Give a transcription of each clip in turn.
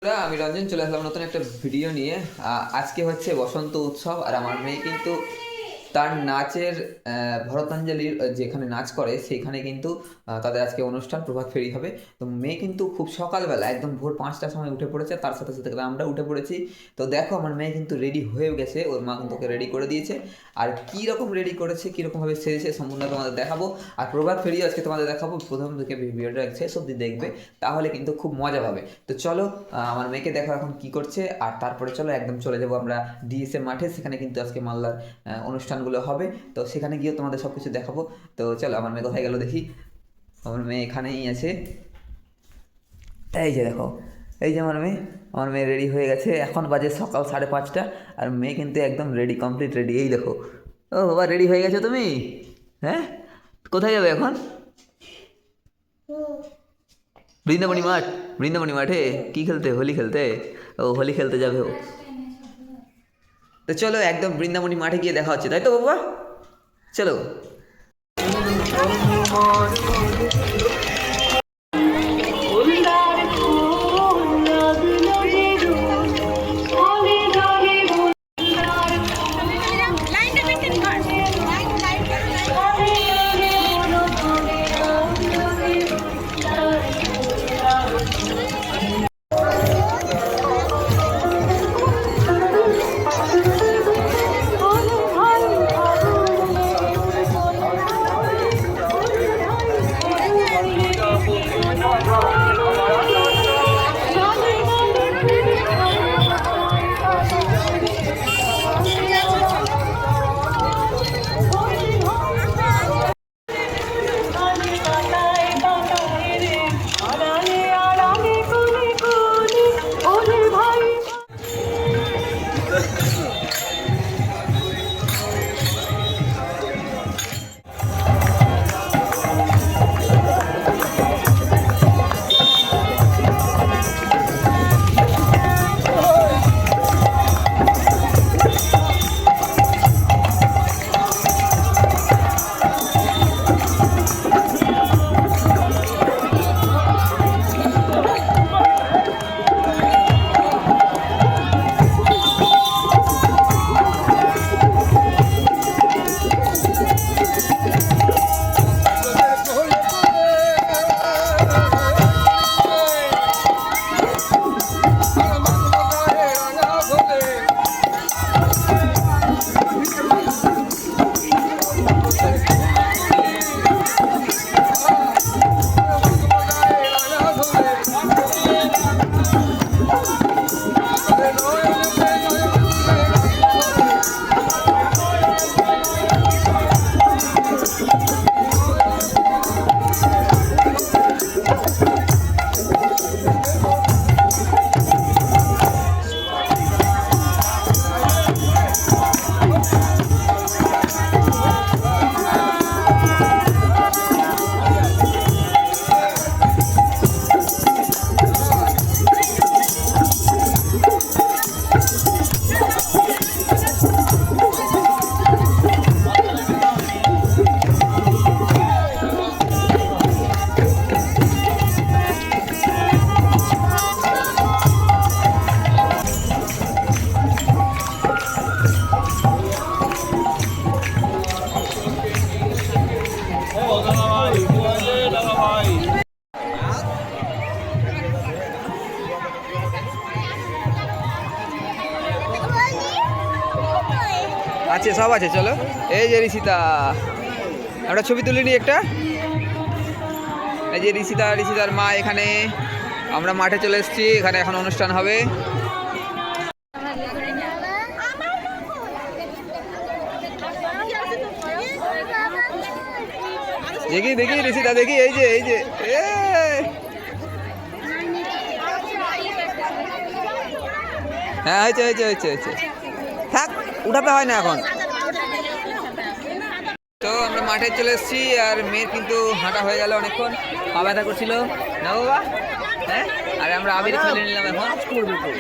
আমি রঞ্জন চলে আসলাম নতুন একটা ভিডিও নিয়ে। আজকে হচ্ছে বসন্ত উৎসব, আর আমার মেয়ে কিন্তু তার নাচের ভরতাঞ্জলির যেখানে নাচ করে সেইখানে কিন্তু তাদের আজকে অনুষ্ঠান প্রভাত ফেরি হবে। তো মেয়ে কিন্তু খুব সকালবেলা একদম ভোর 5টার সময় উঠে পড়েছে, তার সাথে সাথে আমরা উঠে পড়েছি। তো দেখো আমার মেয়ে কিন্তু রেডি হয়ে গেছে, ওর মা কিন্তু ওকে রেডি করে দিয়েছে। আর কী রকম রেডি করেছে, কীরকমভাবে সেরেছে সম্পূর্ণ তোমাদের দেখাবো। আর প্রভাত ফেরি আজকে তোমাদের দেখাবো, প্রথম থেকে ভিডিওটা শেষ অবধি দেখবে, তাহলে কিন্তু খুব মজা পাবে। তো চলো আমার মেয়েকে দেখো এখন কি করছে, আর তারপরে চলো একদম চলে যাবো আমরা ডিএসএ মাঠে। সেখানে কিন্তু আজকে মালদার অনুষ্ঠানগুলো হবে, তো সেখানে গিয়ে তোমাদের সব কিছু দেখাবো। তো চলো আমার মেয়ে কোথায় গেল দেখি। আমার মেয়ে এখানেই আছে, এই যে দেখো, এই যে আমার মেয়ে রেডি হয়ে গেছে। এখন বাজে সকাল 5:30, আর মেয়ে কিন্তু একদম রেডি, কমপ্লিট রেডি। এই দেখো, ও বাবা রেডি হয়ে গেছো তুমি? হ্যাঁ, কোথায় যাবে এখন? বৃন্দাবনী মাঠ, বৃন্দাবনী মাঠে কি খেলতে? হোলি খেলতে? ও হোলি খেলতে যাবে ও। তো চলো একদম বৃন্দাবনী মাঠে গিয়ে দেখা হচ্ছে, তাই তো বাবা? চলো। আছে, সব আছে, চলো। এই যে ঋষিতা, আমরা ছবি তুলে নিই একটা। এই যে ঋষিতার মা এখানে। আমরা মাঠে চলে এসেছি, এখানে এখন অনুষ্ঠান হবে। দেখি দেখি ঋষিতা, দেখি এই যে হ্যাঁ, হয়েছে। থাক, উঠাতে হয় না এখন। তো আমরা মাঠে চলে এসেছি, আর মেয়ের কিন্তু হাঁটা হয়ে গেল অনেকক্ষণ, পা ব্যথা করছিল না বাবা? হ্যাঁ, আরে আমরা আবির খেলে নিলাম এখন,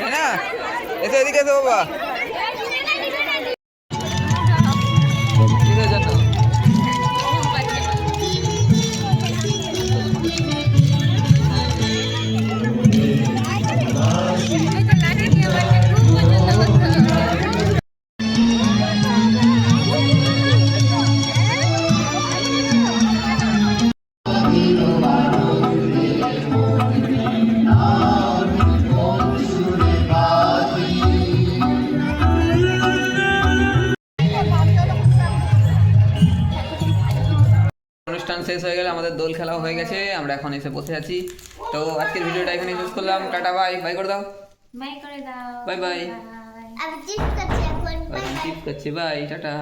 তাই না? এসো এদিকে, এসো বাবা। কিসের জন্য? শেষ হয়ে গেলে আমাদের দোল খেলাও হয়ে গেছে, আমরা এখন এসে বসে আছি। তো আজকের ভিডিওটা এখানে শেষ করলাম, টাটা বাই, বাই করে দাও, বাই করে দাও, বাই বাই, আমি চিপস খাচ্ছি এখন, বাই চিপস খাচ্ছি, বাই টাটা।